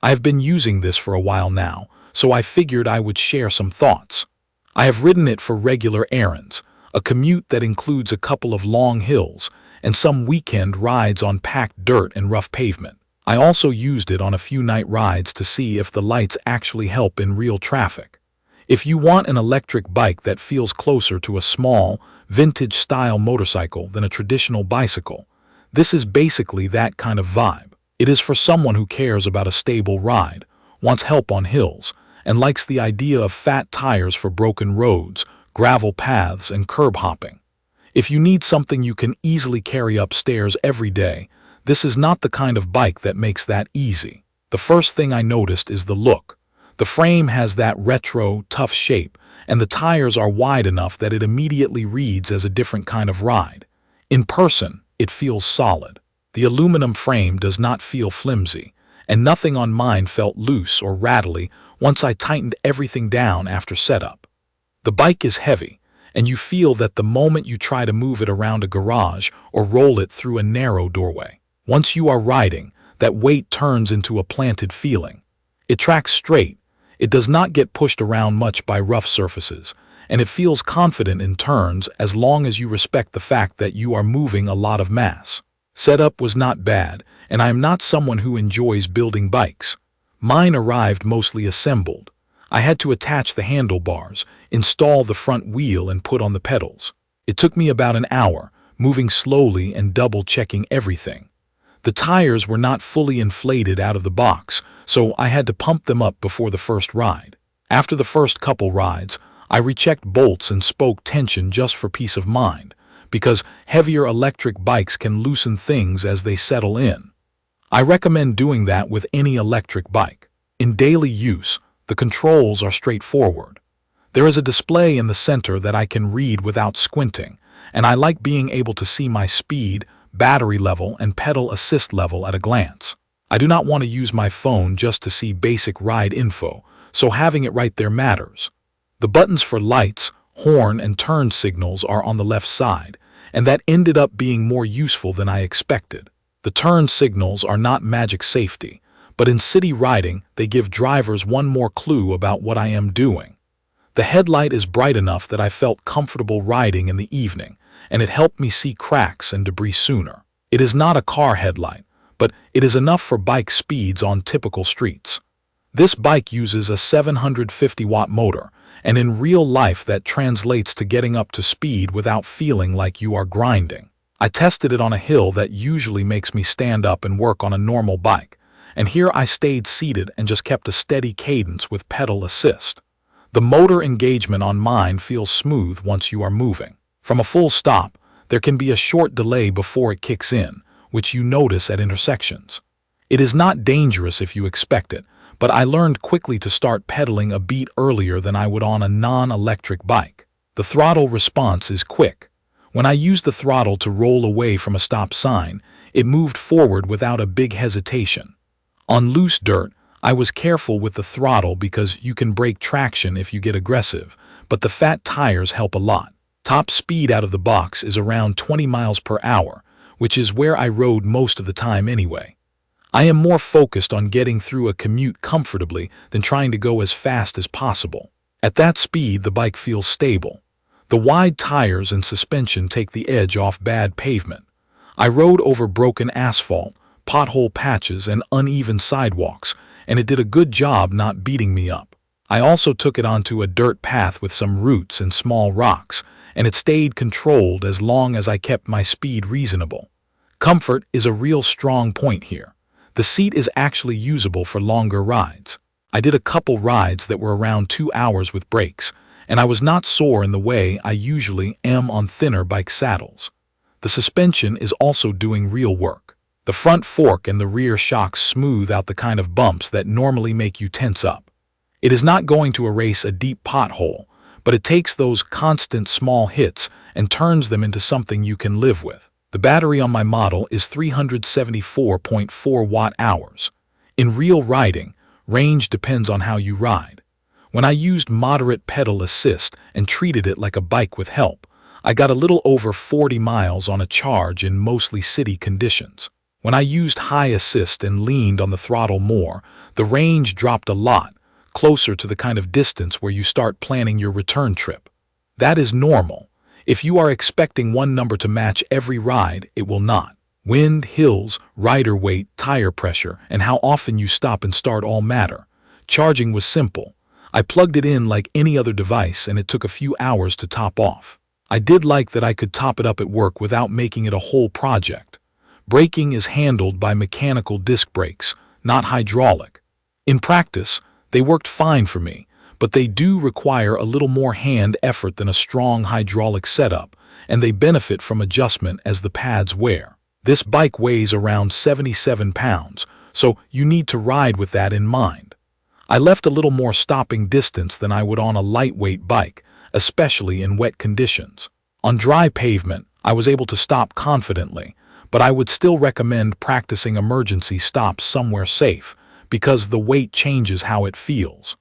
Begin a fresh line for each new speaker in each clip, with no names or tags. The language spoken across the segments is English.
I have been using this for a while now, so I figured I would share some thoughts. I have ridden it for regular errands, a commute that includes a couple of long hills, and some weekend rides on packed dirt and rough pavement. I also used it on a few night rides to see if the lights actually help in real traffic. If you want an electric bike that feels closer to a small, vintage-style motorcycle than a traditional bicycle, this is basically that kind of vibe. It is for someone who cares about a stable ride, wants help on hills, and likes the idea of fat tires for broken roads, gravel paths, and curb hopping. If you need something you can easily carry upstairs every day, this is not the kind of bike that makes that easy. The first thing I noticed is the look. The frame has that retro, tough shape, and the tires are wide enough that it immediately reads as a different kind of ride. In person, it feels solid. The aluminum frame does not feel flimsy, and nothing on mine felt loose or rattly once I tightened everything down after setup. The bike is heavy, and you feel that the moment you try to move it around a garage or roll it through a narrow doorway. Once you are riding, that weight turns into a planted feeling. It tracks straight, it does not get pushed around much by rough surfaces, and it feels confident in turns as long as you respect the fact that you are moving a lot of mass. Setup was not bad, and I am not someone who enjoys building bikes. Mine arrived mostly assembled. I had to attach the handlebars, install the front wheel, and put on the pedals. It took me about an hour, moving slowly and double-checking everything. The tires were not fully inflated out of the box, so I had to pump them up before the first ride. After the first couple rides, I rechecked bolts and spoke tension just for peace of mind, because heavier electric bikes can loosen things as they settle in. I recommend doing that with any electric bike. In daily use, the controls are straightforward. There is a display in the center that I can read without squinting, and I like being able to see my speed, battery level, and pedal assist level at a glance. I do not want to use my phone just to see basic ride info, so having it right there matters. The buttons for lights, horn, and turn signals are on the left side, and that ended up being more useful than I expected. The turn signals are not magic safety, but in city riding, they give drivers one more clue about what I am doing. The headlight is bright enough that I felt comfortable riding in the evening, and it helped me see cracks and debris sooner. It is not a car headlight, but it is enough for bike speeds on typical streets. This bike uses a 750-watt motor, and in real life that translates to getting up to speed without feeling like you are grinding. I tested it on a hill that usually makes me stand up and work on a normal bike, and here I stayed seated and just kept a steady cadence with pedal assist. The motor engagement on mine feels smooth once you are moving. From a full stop, there can be a short delay before it kicks in, which you notice at intersections. It is not dangerous if you expect it, but I learned quickly to start pedaling a beat earlier than I would on a non-electric bike. The throttle response is quick. When I used the throttle to roll away from a stop sign, it moved forward without a big hesitation. On loose dirt, I was careful with the throttle because you can break traction if you get aggressive, but the fat tires help a lot. Top speed out of the box is around 20 miles per hour, which is where I rode most of the time anyway. I am more focused on getting through a commute comfortably than trying to go as fast as possible. At that speed, the bike feels stable. The wide tires and suspension take the edge off bad pavement. I rode over broken asphalt, pothole patches, and uneven sidewalks, and it did a good job not beating me up. I also took it onto a dirt path with some roots and small rocks, and it stayed controlled as long as I kept my speed reasonable. Comfort is a real strong point here. The seat is actually usable for longer rides. I did a couple rides that were around 2 hours with breaks, and I was not sore in the way I usually am on thinner bike saddles. The suspension is also doing real work. The front fork and the rear shocks smooth out the kind of bumps that normally make you tense up. It is not going to erase a deep pothole, but it takes those constant small hits and turns them into something you can live with. The battery on my model is 374.4 watt-hours. In real riding, range depends on how you ride. When I used moderate pedal assist and treated it like a bike with help, I got a little over 40 miles on a charge in mostly city conditions. When I used high assist and leaned on the throttle more, the range dropped a lot, closer to the kind of distance where you start planning your return trip. That is normal. If you are expecting one number to match every ride, it will not. Wind, hills, rider weight, tire pressure, and how often you stop and start all matter. Charging was simple. I plugged it in like any other device and it took a few hours to top off. I did like that I could top it up at work without making it a whole project. Braking is handled by mechanical disc brakes, not hydraulic. In practice, they worked fine for me, but they do require a little more hand effort than a strong hydraulic setup, and they benefit from adjustment as the pads wear. This bike weighs around 77 pounds, so you need to ride with that in mind. I left a little more stopping distance than I would on a lightweight bike, especially in wet conditions. On dry pavement, I was able to stop confidently, but I would still recommend practicing emergency stops somewhere safe, because the weight changes how it feels.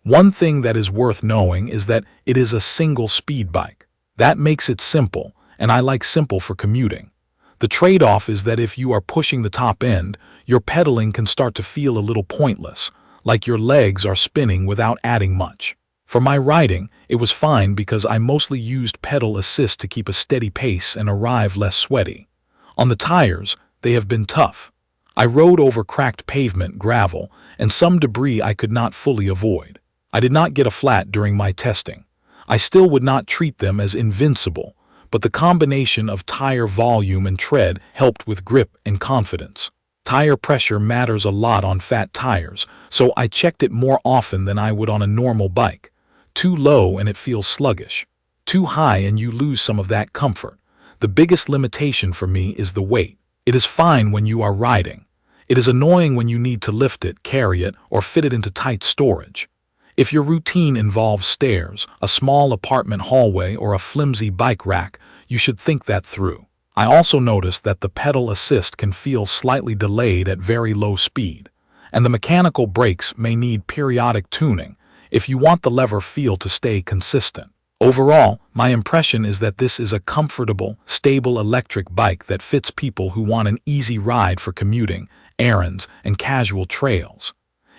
One thing that is worth knowing is that it is a single speed bike. That makes it simple, and I like simple for commuting. The trade-off is that if you are pushing the top end, your pedaling can start to feel a little pointless, like your legs are spinning without adding much. For my riding, it was fine because I mostly used pedal assist to keep a steady pace and arrive less sweaty. On the tires, they have been tough. I rode over cracked pavement, gravel, and some debris I could not fully avoid. I did not get a flat during my testing. I still would not treat them as invincible, but the combination of tire volume and tread helped with grip and confidence. Tire pressure matters a lot on fat tires, so I checked it more often than I would on a normal bike. Too low and it feels sluggish. Too high and you lose some of that comfort. The biggest limitation for me is the weight. It is fine when you are riding. It is annoying when you need to lift it, carry it, or fit it into tight storage. If your routine involves stairs, a small apartment hallway, or a flimsy bike rack, you should think that through. I also noticed that the pedal assist can feel slightly delayed at very low speed, and the mechanical brakes may need periodic tuning if you want the lever feel to stay consistent. Overall, my impression is that this is a comfortable, stable electric bike that fits people who want an easy ride for commuting, errands, and casual trails.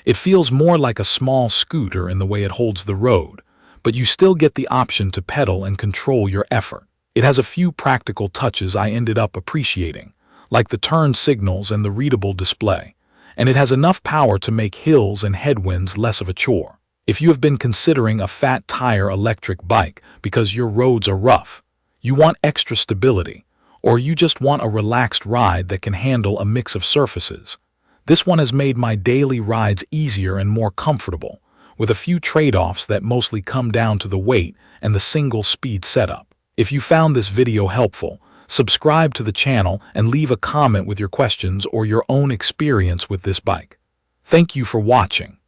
It feels more like a small scooter in the way it holds the road, but you still get the option to pedal and control your effort. It has a few practical touches I ended up appreciating, like the turn signals and the readable display, and it has enough power to make hills and headwinds less of a chore. If you have been considering a fat tire electric bike because your roads are rough, you want extra stability, or you just want a relaxed ride that can handle a mix of surfaces, this one has made my daily rides easier and more comfortable, with a few trade-offs that mostly come down to the weight and the single-speed setup. If you found this video helpful, subscribe to the channel and leave a comment with your questions or your own experience with this bike. Thank you for watching.